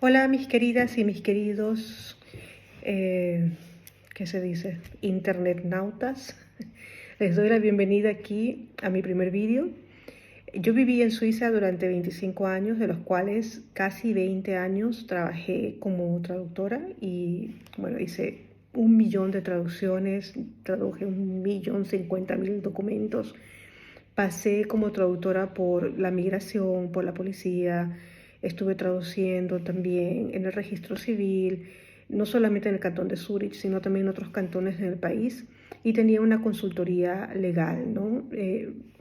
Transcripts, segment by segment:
Hola mis queridas y mis queridos, ¿qué se dice? Internetnautas. Les doy la bienvenida aquí a mi primer vídeo. Yo viví en Suiza durante 25 años, de los cuales casi 20 años trabajé como traductora y bueno, hice 1 millón de traducciones, traduje 1.050.000 documentos. Pasé como traductora por la migración, por la policía, estuve traduciendo también en el registro civil, no solamente en el cantón de Zúrich, sino también en otros cantones del país, y tenía una consultoría legal, ¿no?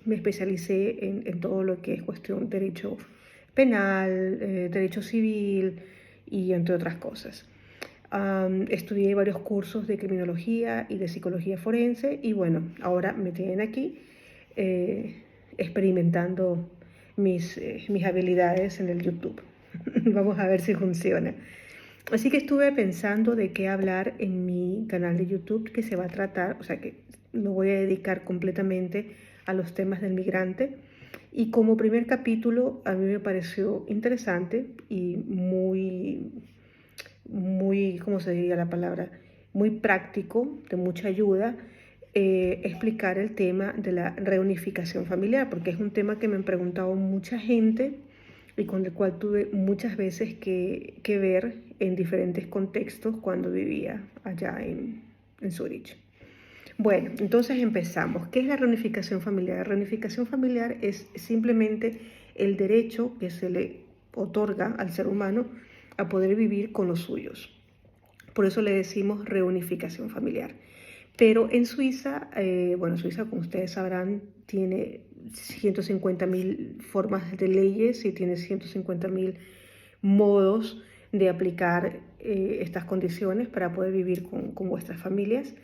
Me especialicé en todo lo que es cuestión derecho penal, derecho civil y entre otras cosas. Estudié varios cursos de criminología y de psicología forense y bueno, ahora me tienen aquí eh, experimentando mis habilidades en el YouTube. Vamos a ver si funciona. Así que estuve pensando de qué hablar en mi canal de YouTube, que se va a tratar, o sea que lo voy a dedicar completamente a los temas del migrante. Y como primer capítulo a mí me pareció interesante y muy, ¿cómo se diría la palabra? Muy práctico, de mucha ayuda, explicar el tema de la reunificación familiar, porque es un tema que me han preguntado mucha gente y con el cual tuve muchas veces que ver en diferentes contextos cuando vivía allá en Zurich. Bueno, entonces empezamos. ¿Qué es la reunificación familiar? La reunificación familiar es simplemente el derecho que se le otorga al ser humano a poder vivir con los suyos. Por eso le decimos reunificación familiar. Pero en Suiza, bueno, Suiza, como ustedes sabrán, tiene 150.000 formas de leyes y tiene 150.000 modos de aplicar estas condiciones para poder vivir con vuestras familias.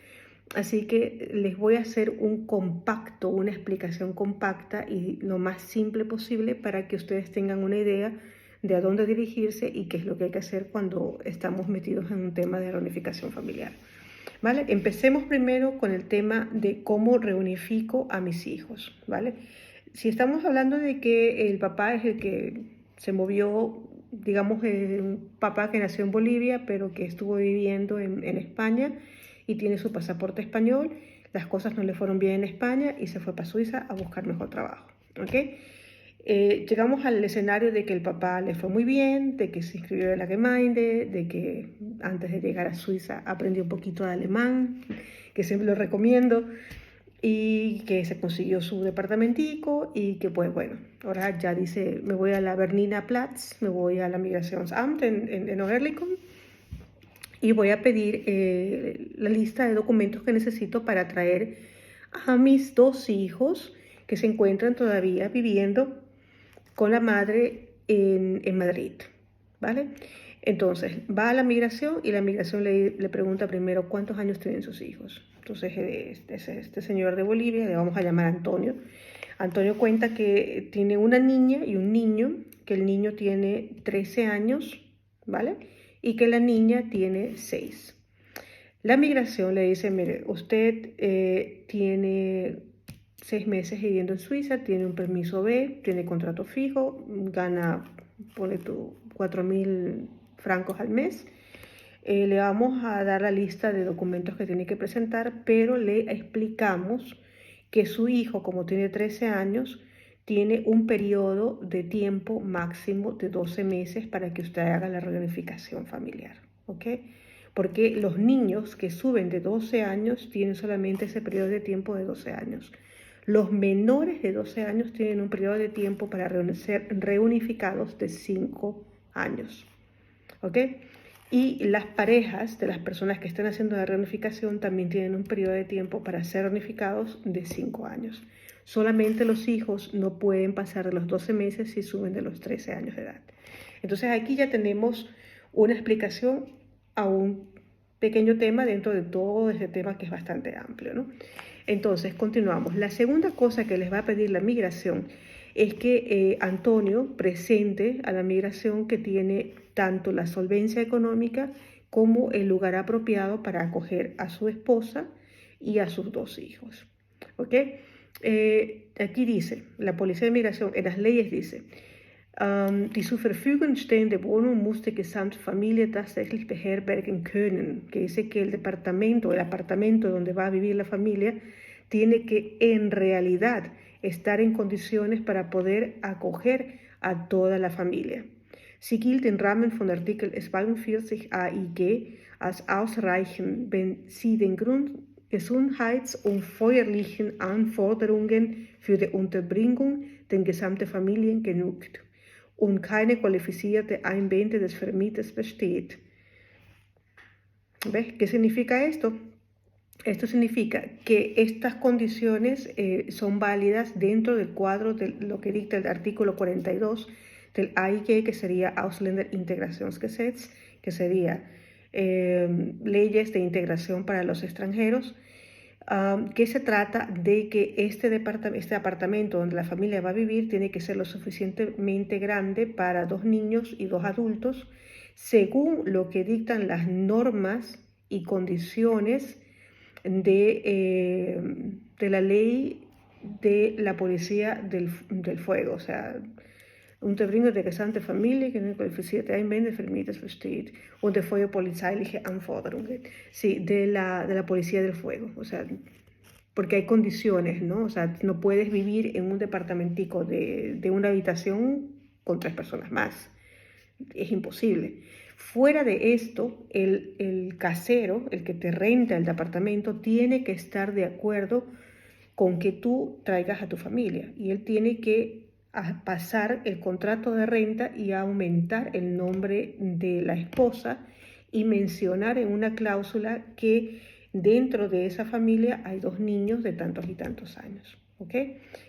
Así que les voy a hacer un compacto, una explicación compacta y lo más simple posible para que ustedes tengan una idea de a dónde dirigirse y qué es lo que hay que hacer cuando estamos metidos en un tema de reunificación familiar. ¿Vale? Empecemos primero con el tema de cómo reunifico a mis hijos, ¿vale? Si estamos hablando de que el papá es el que se movió, digamos, un papá que nació en Bolivia, pero que estuvo viviendo en España y tiene su pasaporte español, las cosas no le fueron bien en España y se fue para Suiza a buscar mejor trabajo, ¿ok? Llegamos al escenario de que el papá le fue muy bien, de que se inscribió en la Gemeinde, de que antes de llegar a Suiza aprendió un poquito de alemán, que siempre lo recomiendo, y que se consiguió su departamentico y que pues bueno, ahora ya dice, me voy a la Bernina Platz, me voy a la Migrationsamt en Oberlikon y voy a pedir la lista de documentos que necesito para traer a mis 2 hijos que se encuentran todavía viviendo con la madre en Madrid, ¿vale? Entonces, va a la migración y la migración le pregunta primero cuántos años tienen sus hijos. Entonces, este señor de Bolivia, le vamos a llamar Antonio. Antonio cuenta que tiene una niña y un niño, que el niño tiene 13 años, ¿vale? Y que la niña tiene 6. La migración le dice, mire, usted tiene 6 meses viviendo en Suiza, tiene un permiso B, tiene contrato fijo, gana, pone tú, 4.000 francos al mes. Le vamos a dar la lista de documentos que tiene que presentar, pero le explicamos que su hijo, como tiene 13 años, tiene un periodo de tiempo máximo de 12 meses para que usted haga la reunificación familiar, ¿ok? Porque los niños que suben de 12 años tienen solamente ese periodo de tiempo de 12 años. Los menores de 12 años tienen un periodo de tiempo para ser reunificados de 5 años, ¿ok? Y las parejas de las personas que están haciendo la reunificación también tienen un periodo de tiempo para ser reunificados de 5 años. Solamente los hijos no pueden pasar de los 12 meses si suben de los 13 años de edad. Entonces aquí ya tenemos una explicación a un pequeño tema dentro de todo este tema que es bastante amplio, ¿no? Entonces, continuamos. La segunda cosa que les va a pedir la migración es que Antonio presente a la migración que tiene tanto la solvencia económica como el lugar apropiado para acoger a su esposa y a sus 2 hijos. ¿Ok? Aquí dice, la Policía de Migración en las leyes dice, Die zur Verfügung stehende Wohnung muss die gesamte Familie tatsächlich beherbergen können, que dice que el apartamento donde va a vivir la familia, tiene que en realidad estar en condiciones para poder acoger a toda la familia. Sie gilt im Rahmen von Artikel 42 AIG als ausreichend, wenn sie den Gesundheits- und feuerlichen Anforderungen für die Unterbringung der gesamten Familie genügt und keine qualifizierte Einwände des Vermieters besteht. ¿Ves? ¿Qué significa esto? Esto significa que estas condiciones son válidas dentro del cuadro de lo que dicta el artículo 42 del AIG, que sería Ausländer Integrationsgesetz, que sería leyes de integración para los extranjeros, que se trata de que este apartamento donde la familia va a vivir tiene que ser lo suficientemente grande para 2 niños y 2 adultos, según lo que dictan las normas y condiciones de la ley de la policía del fuego, o sea, Unterbringung der gesamten Familie, que qualifizierte Einwände vermietet versteht, und der feuerpolizeiliche Anforderungen, sí, de la policía del fuego, o sea, porque hay condiciones, ¿no? O sea, no puedes vivir en un departamentico de una habitación con 3 personas más, es imposible. Fuera de esto, el casero, el que te renta el departamento, tiene que estar de acuerdo con que tú traigas a tu familia y él tiene que pasar el contrato de renta y aumentar el nombre de la esposa y mencionar en una cláusula que dentro de esa familia hay 2 niños de tantos y tantos años, ¿ok?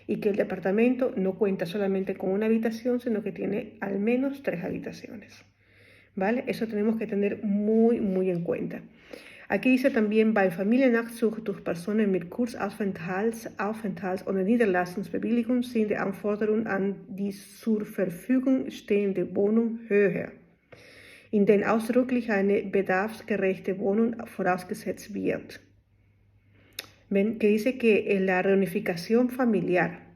Y que el departamento no cuenta solamente con una habitación, sino que tiene al menos 3 habitaciones, ¿vale? Eso tenemos que tener muy, muy en cuenta. Aquí dice también, bei Familiennachzug durch Personen mit Kurzaufenthalts- oder Niederlassungsbewilligung sind die Anforderungen an die zur Verfügung stehende Wohnung höher, in denen ausdrücklich eine bedarfsgerechte Wohnung vorausgesetzt wird. ¿Ven? Que dice que la reunificación familiar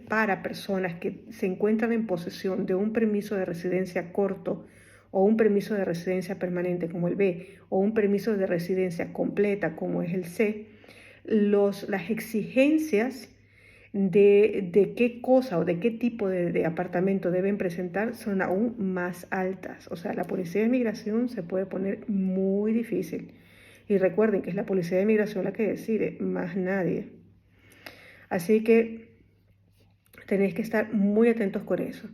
para personas que se encuentran en posesión de un permiso de residencia corto o un permiso de residencia permanente como el B o un permiso de residencia completa como es el C, las exigencias de qué cosa o de qué tipo de apartamento deben presentar son aún más altas. O sea, la policía de migración se puede poner muy difícil. Y recuerden que es la policía de migración la que decide, más nadie. Así que tenéis que estar muy atentos con eso.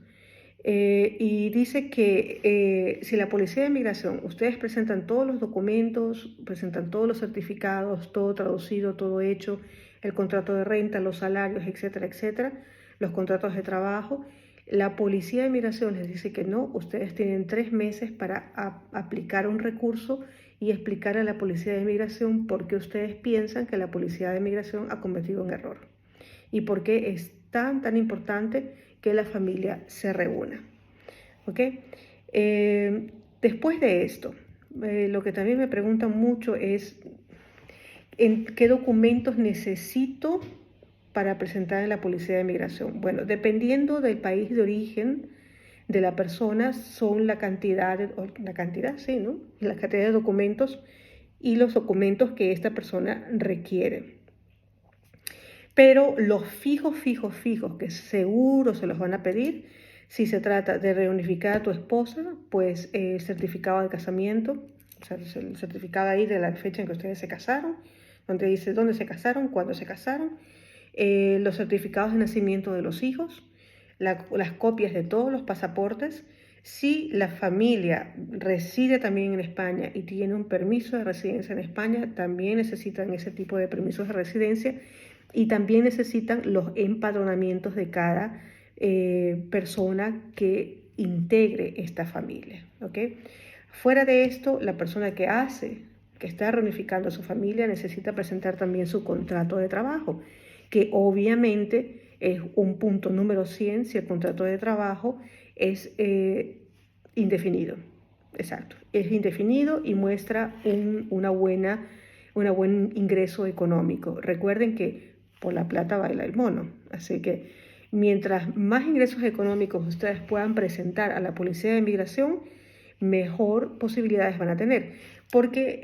Y dice que si la policía de migración, ustedes presentan todos los documentos, presentan todos los certificados, todo traducido, todo hecho, el contrato de renta, los salarios, etcétera, etcétera, los contratos de trabajo, la policía de migración les dice que no, ustedes tienen 3 meses para aplicar un recurso y explicar a la policía de migración por qué ustedes piensan que la policía de migración ha cometido un error y por qué es tan importante que la familia se reúna. ¿Ok? Después de esto, lo que también me preguntan mucho es ¿en qué documentos necesito para presentar en la policía de migración? Bueno, dependiendo del país de origen de la persona, son la cantidad de documentos y los documentos que esta persona requiere. Pero los fijos, que seguro se los van a pedir, si se trata de reunificar a tu esposa, pues el certificado de casamiento, o sea, el certificado ahí de la fecha en que ustedes se casaron, donde dice dónde se casaron, cuándo se casaron, los certificados de nacimiento de los hijos, las copias de todos los pasaportes. Si la familia reside también en España y tiene un permiso de residencia en España, también necesitan ese tipo de permisos de residencia y también necesitan los empadronamientos de cada persona que integre esta familia, ¿ok? Fuera de esto, la persona que está reunificando a su familia necesita presentar también su contrato de trabajo, que obviamente es un punto número 100 si el contrato de trabajo es indefinido. Exacto, es indefinido y muestra un buen ingreso económico. Recuerden que por la plata baila el mono, así que Mientras más ingresos económicos ustedes puedan presentar a la Policía de Migración, mejor posibilidades van a tener. Porque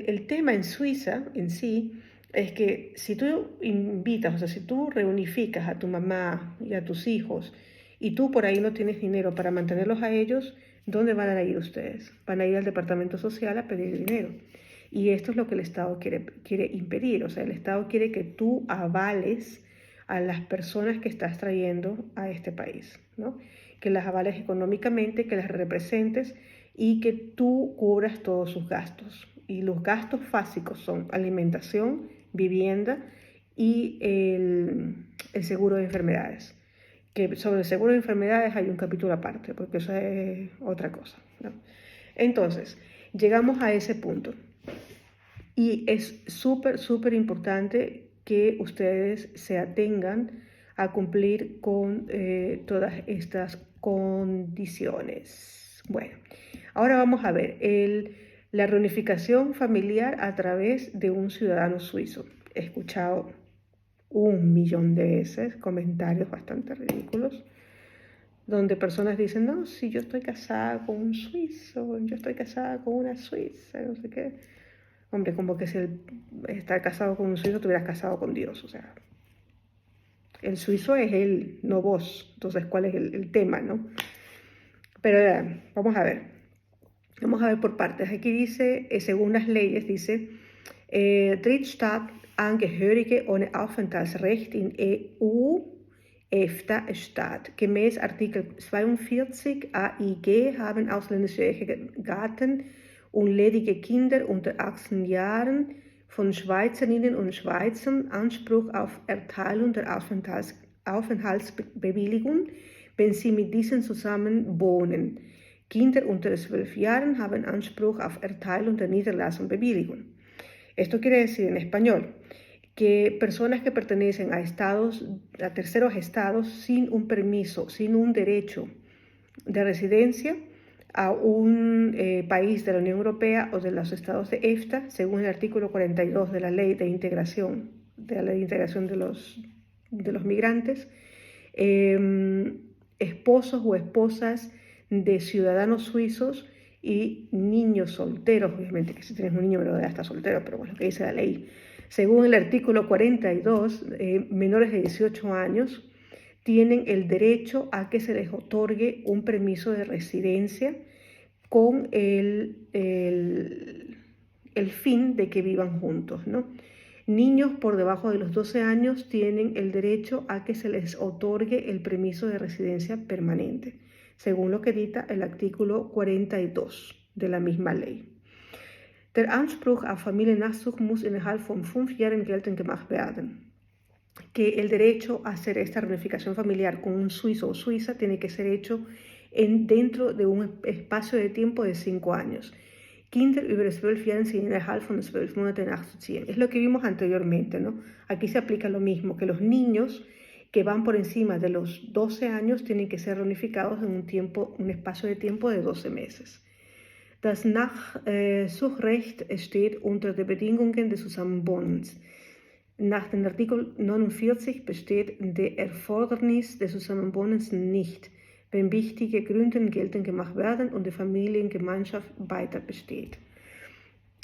el tema en Suiza en sí es que si tú invitas, o sea, si tú reunificas a tu mamá y a tus hijos y tú por ahí no tienes dinero para mantenerlos a ellos, ¿dónde van a ir ustedes? Van a ir al departamento social a pedir dinero. Y esto es lo que el Estado quiere impedir. O sea, el Estado quiere que tú avales a las personas que estás trayendo a este país, ¿no? Que las avales económicamente, que las representes y que tú cubras todos sus gastos. Y los gastos básicos son alimentación, vivienda y el seguro de enfermedades. Que sobre el seguro de enfermedades hay un capítulo aparte, porque eso es otra cosa, ¿no? Entonces, llegamos a ese punto. Y es súper importante que ustedes se atengan a cumplir con todas estas condiciones. Bueno, ahora vamos a ver la reunificación familiar a través de un ciudadano suizo. He escuchado 1.000.000 de veces comentarios bastante ridículos donde personas dicen, no, si yo estoy casada con un suizo, yo estoy casada con una suiza, no sé qué. Hombre, como que si estar casado con un suizo te hubieras casado con Dios, o sea, el suizo es él, no vos, entonces ¿cuál es el tema, no? Pero vamos a ver por partes. Aquí dice, según las leyes, dice, Drittstaatangehörige ohne Aufenthaltsrecht in EU, EFTA-Staat. Gemäß Artikel 42 AIG haben ausländische Ehegatten und ledige Kinder unter 18 Jahren von Schweizerinnen und Schweizern Anspruch auf Erteilung der Aufenthaltsbewilligung, wenn sie mit diesen zusammen wohnen. Kinder unter 12 Jahren haben Anspruch auf Erteilung der Niederlassungsbewilligung. Esto quiere decir en español que personas que pertenecen a terceros estados sin un permiso, sin un derecho de residencia a un país de la Unión Europea o de los estados de EFTA, según el artículo 42 de la Ley de Integración, de los Migrantes, esposos o esposas de ciudadanos suizos y niños solteros, obviamente que si tienes un niño menor de edad está soltero, pero bueno, lo que dice la ley. Según el artículo 42, menores de 18 años tienen el derecho a que se les otorgue un permiso de residencia con el fin de que vivan juntos, ¿no? Niños por debajo de los 12 años tienen el derecho a que se les otorgue el permiso de residencia permanente, según lo que dicta el artículo 42 de la misma ley. Der Anspruch auf Familiennachzug muss innerhalb von 5 Jahren geltend gemacht werden. Que el derecho a hacer esta reunificación familiar con un suizo o suiza tiene que ser hecho dentro de un espacio de tiempo de 5 años. Kinder über 12 Jahren sind innerhalb von 12 Monaten nachzuziehen. Es lo que vimos anteriormente, ¿no? Aquí se aplica lo mismo, que los niños que van por encima de los 12 años tienen que ser reunificados en un espacio de tiempo de 12 meses. Das Nachsuchrecht steht unter den Bedingungen des Zusammenwohnens. Nach dem Artikel 49 besteht der Erfordernis des Zusammenwohnens nicht, wenn wichtige Gründe geltend gemacht werden und die Familiengemeinschaft weiter besteht.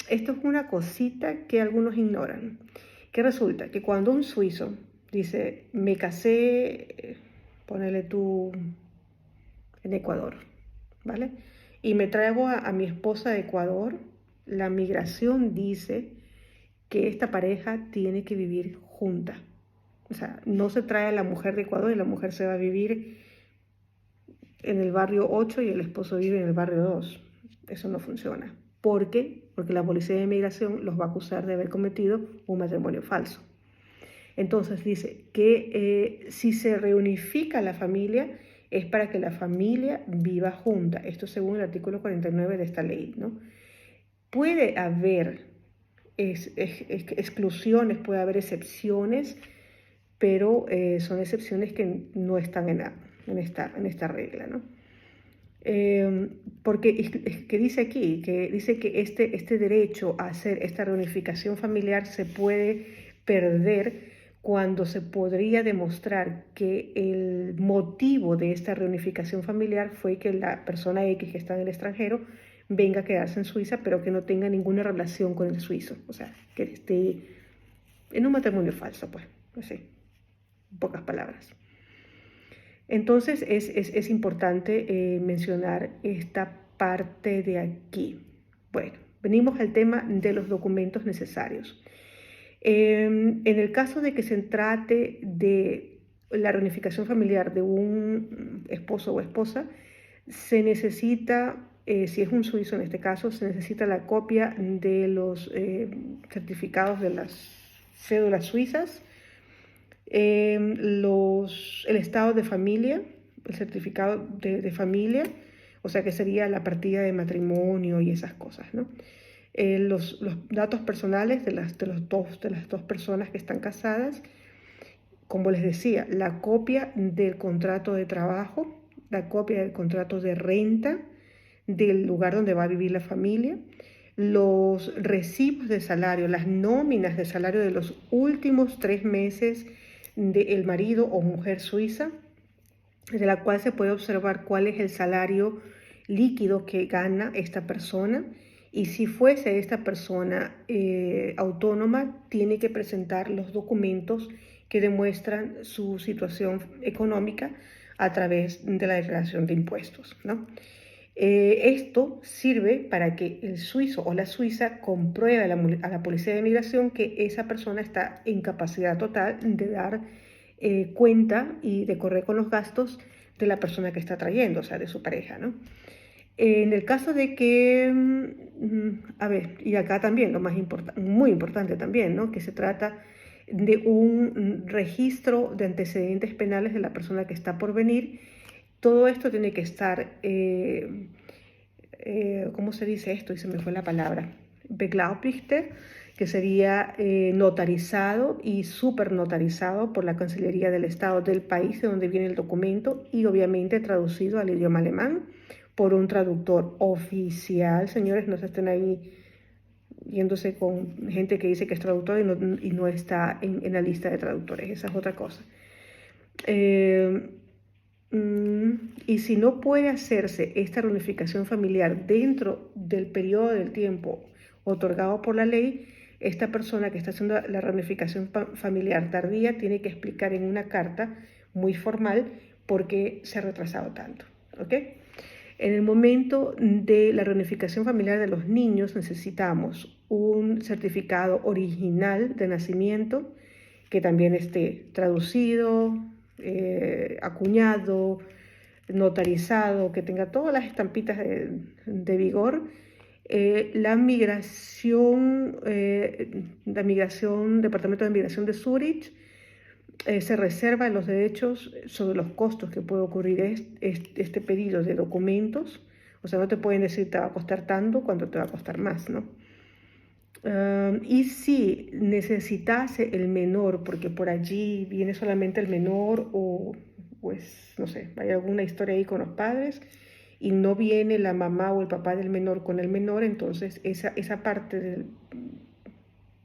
Esto es una cosita que algunos ignoran, que resulta que cuando un suizo dice, me casé, ponele tú en Ecuador, ¿vale? Y me traigo a mi esposa de Ecuador, la migración dice que esta pareja tiene que vivir junta. O sea, no se trae a la mujer de Ecuador y la mujer se va a vivir en el barrio 8 y el esposo vive en el barrio 2. Eso no funciona. ¿Por qué? Porque la Policía de Inmigración los va a acusar de haber cometido un matrimonio falso. Entonces dice que si se reunifica la familia, es para que la familia viva junta. Esto según el artículo 49 de esta ley, ¿no? Puede haber exclusiones, puede haber excepciones, pero son excepciones que no están en esta regla, ¿no? Porque es que dice aquí, que dice que este derecho a hacer esta reunificación familiar se puede perder cuando se podría demostrar que el motivo de esta reunificación familiar fue que la persona X que está en el extranjero venga a quedarse en Suiza, pero que no tenga ninguna relación con el suizo, o sea, que esté en un matrimonio falso, pues, así, en pocas palabras. Entonces es importante mencionar esta parte de aquí. Bueno, venimos al tema de los documentos necesarios. En el caso de que se trate de la reunificación familiar de un esposo o esposa, se necesita, si es un suizo en este caso, se necesita la copia de los certificados de las cédulas suizas, el estado de familia, el certificado de familia, o sea que sería la partida de matrimonio y esas cosas, ¿no? Los datos personales de las dos personas que están casadas, como les decía, la copia del contrato de trabajo, la copia del contrato de renta del lugar donde va a vivir la familia, los recibos de salario, las nóminas de salario de los últimos 3 meses del marido o mujer suiza, de la cual se puede observar cuál es el salario líquido que gana esta persona. Y si fuese esta persona autónoma, tiene que presentar los documentos que demuestran su situación económica a través de la declaración de impuestos, ¿no? Esto sirve para que el suizo o la suiza compruebe a la policía de migración que esa persona está en capacidad total de dar cuenta y de correr con los gastos de la persona que está trayendo, o sea, de su pareja, ¿no? En el caso de que, a ver, y acá también lo más muy importante también, ¿no? Que se trata de un registro de antecedentes penales de la persona que está por venir. Todo esto tiene que estar, ¿cómo se dice esto? Y se me fue la palabra. Beglaubigte, que sería notarizado y supernotarizado por la Cancillería del Estado del país de donde viene el documento y obviamente traducido al idioma alemán por un traductor oficial. Señores, no se estén ahí yéndose con gente que dice que es traductor y no está en la lista de traductores. Esa es otra cosa. Y si no puede hacerse esta reunificación familiar dentro del periodo del tiempo otorgado por la ley, esta persona que está haciendo la reunificación familiar tardía tiene que explicar en una carta muy formal por qué se ha retrasado tanto, ¿ok? En el momento de la reunificación familiar de los niños necesitamos un certificado original de nacimiento que también esté traducido, acuñado, notarizado, que tenga todas las estampitas de vigor. Departamento de Migración de Zúrich se reserva los derechos sobre los costos que puede ocurrir este pedido de documentos. O sea, no te pueden decir te va a costar tanto cuando te va a costar más, ¿no? Y si necesitase el menor, porque por allí viene solamente el menor o pues no sé, hay alguna historia ahí con los padres y no viene la mamá o el papá del menor con el menor, entonces esa parte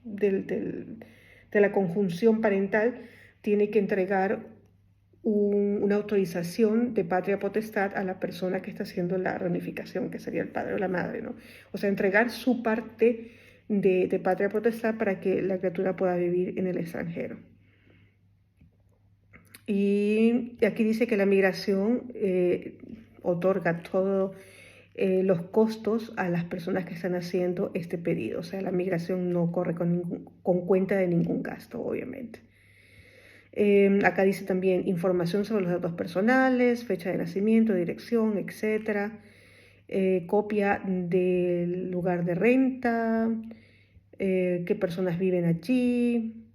de la conjunción parental tiene que entregar una autorización de patria potestad a la persona que está haciendo la reunificación, que sería el padre o la madre, ¿no? O sea, entregar su parte de patria potestad para que la criatura pueda vivir en el extranjero. Y aquí dice que la migración otorga todos los costos a las personas que están haciendo este pedido. O sea, la migración no corre con cuenta de ningún gasto, obviamente. Acá dice también información sobre los datos personales, fecha de nacimiento, dirección, etc. Copia del lugar de renta, qué personas viven allí,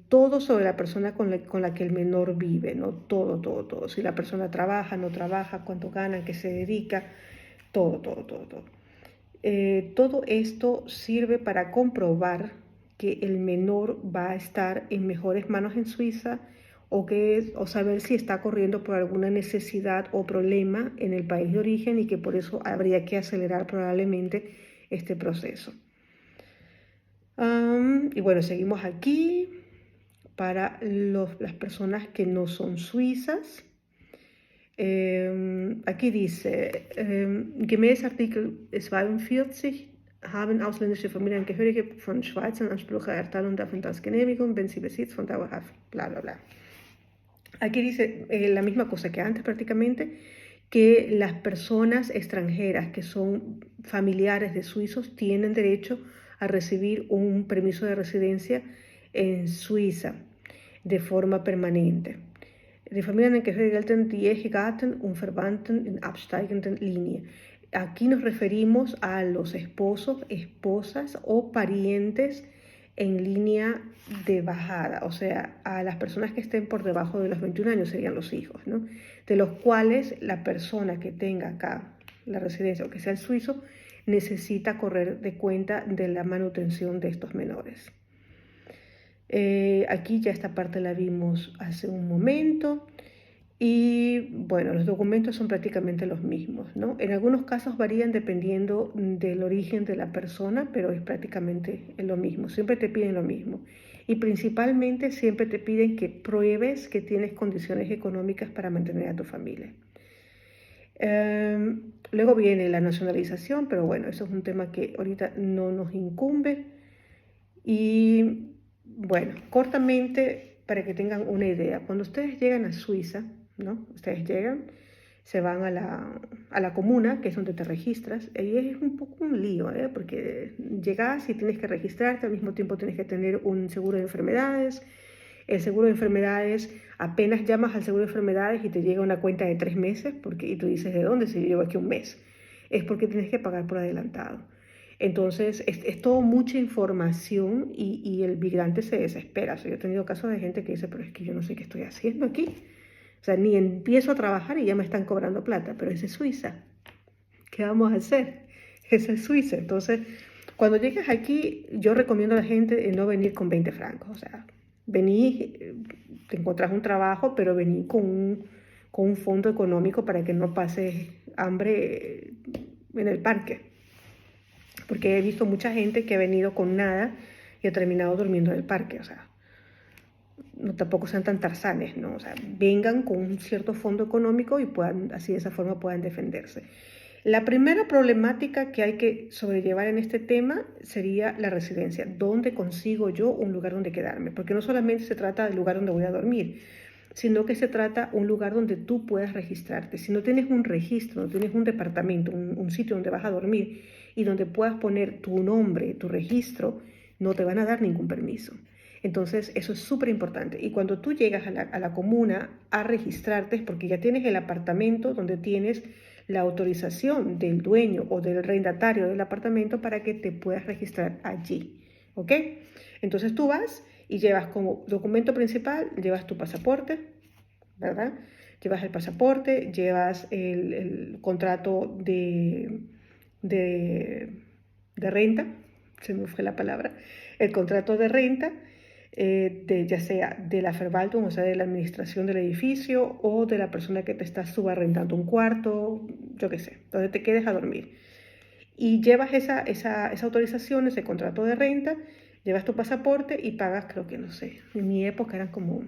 todo sobre la persona con la que el menor vive, ¿no? Todo. Si la persona trabaja, no trabaja, cuánto gana, qué se dedica, todo. Todo esto sirve para comprobar que el menor va a estar en mejores manos en Suiza o saber si está corriendo por alguna necesidad o problema en el país de origen y que por eso habría que acelerar probablemente este proceso. Y bueno, seguimos aquí. para las personas que no son suizas. Aquí dice, gemäß Artikel 42 haben ausländische Familienangehörige von Schweizern Ansprüche Erteilung der Aufenthaltsgenehmigung, wenn sie Besitz von dauerhaft, bla, bla, bla. Aquí dice la misma cosa que antes prácticamente, que las personas extranjeras que son familiares de suizos tienen derecho a recibir un permiso de residencia en Suiza de forma permanente. De Familienangehörige gelten die Ehegatten und Verwandten in absteigender Linie. Aquí nos referimos a los esposos, esposas o parientes en línea de bajada, o sea, a las personas que estén por debajo de los 21 años serían los hijos, ¿no? De los cuales la persona que tenga acá la residencia o que sea el suizo necesita correr de cuenta de la manutención de estos menores. Aquí ya esta parte la vimos hace un momento. Y bueno, los documentos son prácticamente los mismos, ¿no? En algunos casos varían dependiendo del origen de la persona, pero es prácticamente lo mismo, siempre te piden lo mismo. Y principalmente siempre te piden que pruebes que tienes condiciones económicas para mantener a tu familia. Luego viene la nacionalización, pero bueno, eso es un tema que ahorita no nos incumbe. Y bueno, cortamente, para que tengan una idea, cuando ustedes llegan a Suiza, ¿no? Ustedes llegan, se van a la comuna, que es donde te registras, y es un poco un lío, porque llegas y tienes que registrarte, al mismo tiempo tienes que tener un seguro de enfermedades. El seguro de enfermedades, apenas llamas al seguro de enfermedades y te llega una cuenta de 3 meses, y tú dices, ¿de dónde? Si yo llevo aquí un mes. Es porque tienes que pagar por adelantado. Entonces, es todo mucha información y el migrante se desespera. O sea, yo he tenido casos de gente que dice, pero es que yo no sé qué estoy haciendo aquí. O sea, ni empiezo a trabajar y ya me están cobrando plata, pero esa es Suiza. ¿Qué vamos a hacer? Esa es Suiza. Entonces, cuando llegues aquí, yo recomiendo a la gente no venir con 20 francos. O sea, venís, te encontrás un trabajo, pero venís con un fondo económico para que no pases hambre en el parque. Porque he visto mucha gente que ha venido con nada y ha terminado durmiendo en el parque. O sea, no tampoco sean tan tarzanes, ¿no? O sea, vengan con un cierto fondo económico y puedan, así de esa forma puedan defenderse. La primera problemática que hay que sobrellevar en este tema sería la residencia. ¿Dónde consigo yo un lugar donde quedarme? Porque no solamente se trata del lugar donde voy a dormir, sino que se trata de un lugar donde tú puedas registrarte. Si no tienes un registro, no tienes un departamento, un sitio donde vas a dormir y donde puedas poner tu nombre, tu registro, no te van a dar ningún permiso. Entonces, eso es súper importante. Y cuando tú llegas a la comuna a registrarte, es porque ya tienes el apartamento donde tienes la autorización del dueño o del arrendatario del apartamento para que te puedas registrar allí, ¿ok? Entonces tú vas y llevas como documento principal, llevas tu pasaporte, ¿verdad? Llevas el pasaporte, llevas el contrato de renta, se me fue la palabra, el contrato de renta, ya sea de la Verwaltung, o sea, de la administración del edificio, o de la persona que te está subarrendando un cuarto, yo qué sé, donde te quedes a dormir. Y llevas esa autorización, ese contrato de renta, llevas tu pasaporte y pagas, creo que no sé, en mi época eran como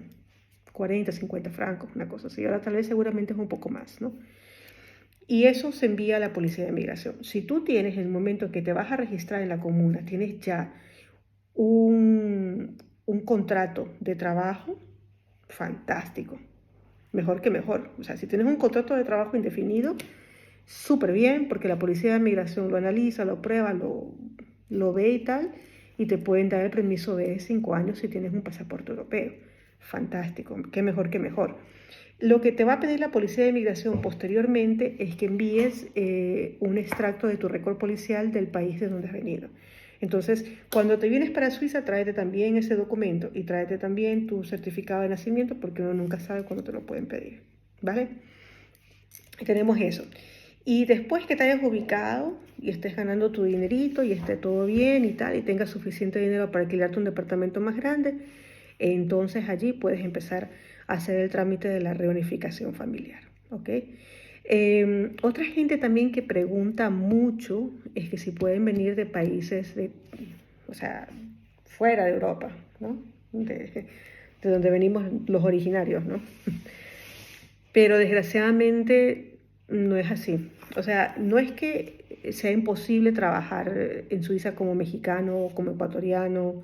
40, 50 francos, una cosa así. Ahora tal vez seguramente es un poco más, ¿no? Y eso se envía a la policía de migración. Si tú tienes en el momento que te vas a registrar en la comuna, tienes ya un contrato de trabajo, fantástico. Mejor que mejor. O sea, si tienes un contrato de trabajo indefinido, súper bien, porque la policía de migración lo analiza, lo prueba, lo ve y tal, y te pueden dar el permiso de 5 años si tienes un pasaporte europeo. Fantástico, qué mejor que mejor. Lo que te va a pedir la policía de migración posteriormente es que envíes un extracto de tu récord policial del país de donde has venido. Entonces, cuando te vienes para Suiza, tráete también ese documento y tráete también tu certificado de nacimiento porque uno nunca sabe cuándo te lo pueden pedir, ¿vale? Tenemos eso. Y después que te hayas ubicado y estés ganando tu dinerito y esté todo bien y tal, y tengas suficiente dinero para alquilarte un departamento más grande, entonces allí puedes empezar a hacer el trámite de la reunificación familiar, ¿ok? Otra gente también que pregunta mucho es que si pueden venir de países o sea, fuera de Europa, ¿no? De de donde venimos los originarios, ¿no? Pero desgraciadamente no es así. O sea, no es que sea imposible trabajar en Suiza como mexicano, como ecuatoriano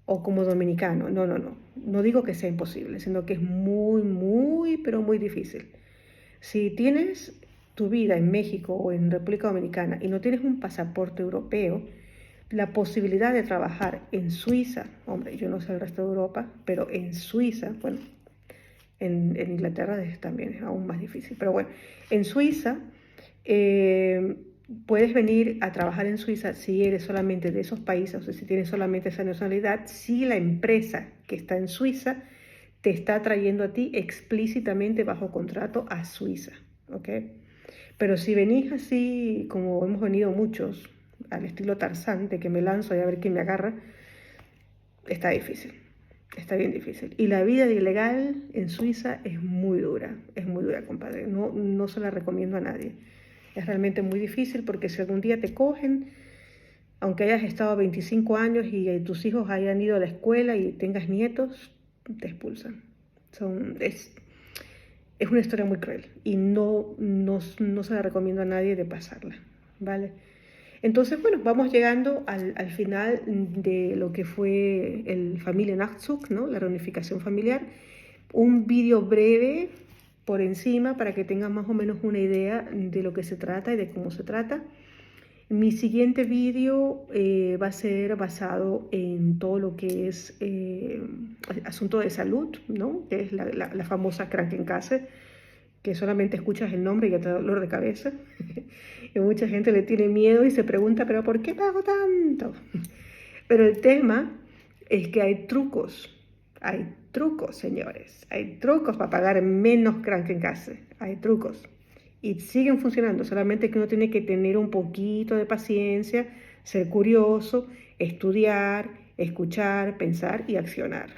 o como dominicano. No, no, no. No digo que sea imposible, sino que es muy, muy, pero muy difícil. Si tienes tu vida en México o en República Dominicana y no tienes un pasaporte europeo, la posibilidad de trabajar en Suiza, hombre, yo no sé el resto de Europa, pero en Suiza, bueno, en Inglaterra también es aún más difícil, pero bueno, en Suiza eh, puedes venir a trabajar en Suiza si eres solamente de esos países, o sea, si tienes solamente esa nacionalidad, si la empresa que está en Suiza te está trayendo a ti explícitamente bajo contrato a Suiza, ¿ok? Pero si venís así, como hemos venido muchos, al estilo Tarzán, de que me lanzo y a ver quién me agarra, está difícil, está bien difícil. Y la vida de ilegal en Suiza es muy dura, compadre. No, no se la recomiendo a nadie. Es realmente muy difícil porque si algún día te cogen, aunque hayas estado 25 años y tus hijos hayan ido a la escuela y tengas nietos, te expulsan. Es una historia muy cruel y no se la recomiendo a nadie de pasarla, ¿vale? Entonces, bueno, vamos llegando al final de lo que fue el Familiennachzug, ¿no? La reunificación familiar. Un vídeo breve por encima para que tengan más o menos una idea de lo que se trata y de cómo se trata. Mi siguiente vídeo va a ser basado en todo lo que es asunto de salud, ¿no? Que es la famosa Krankenkasse, que solamente escuchas el nombre y ya te da dolor de cabeza. Y mucha gente le tiene miedo y se pregunta, ¿pero por qué pago tanto? Pero el tema es que hay trucos, señores, hay trucos para pagar menos Krankenkasse, hay trucos. Y siguen funcionando, solamente que uno tiene que tener un poquito de paciencia, ser curioso, estudiar, escuchar, pensar y accionar,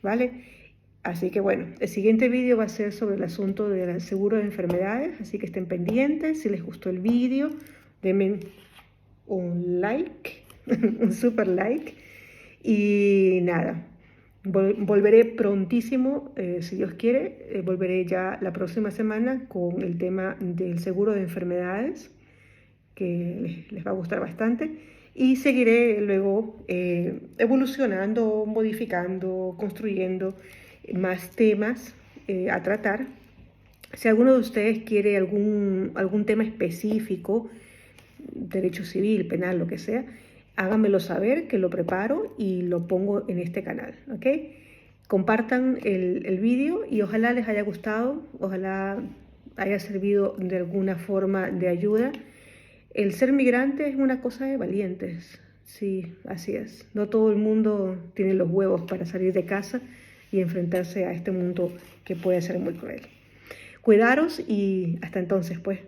¿vale? Así que bueno, el siguiente vídeo va a ser sobre el asunto del seguro de enfermedades, así que estén pendientes. Si les gustó el vídeo, denme un like, un super like. Y nada, volveré prontísimo, si Dios quiere, volveré ya la próxima semana con el tema del seguro de enfermedades, que les va a gustar bastante. Y seguiré luego evolucionando, modificando, construyendo más temas a tratar. Si alguno de ustedes quiere algún tema específico, derecho civil, penal, lo que sea, háganmelo saber, que lo preparo y lo pongo en este canal, ¿ok? Compartan el vídeo y ojalá les haya gustado, ojalá haya servido de alguna forma de ayuda. El ser migrante es una cosa de valientes, sí, así es. No todo el mundo tiene los huevos para salir de casa y enfrentarse a este mundo que puede ser muy cruel. Cuidaros y hasta entonces, pues.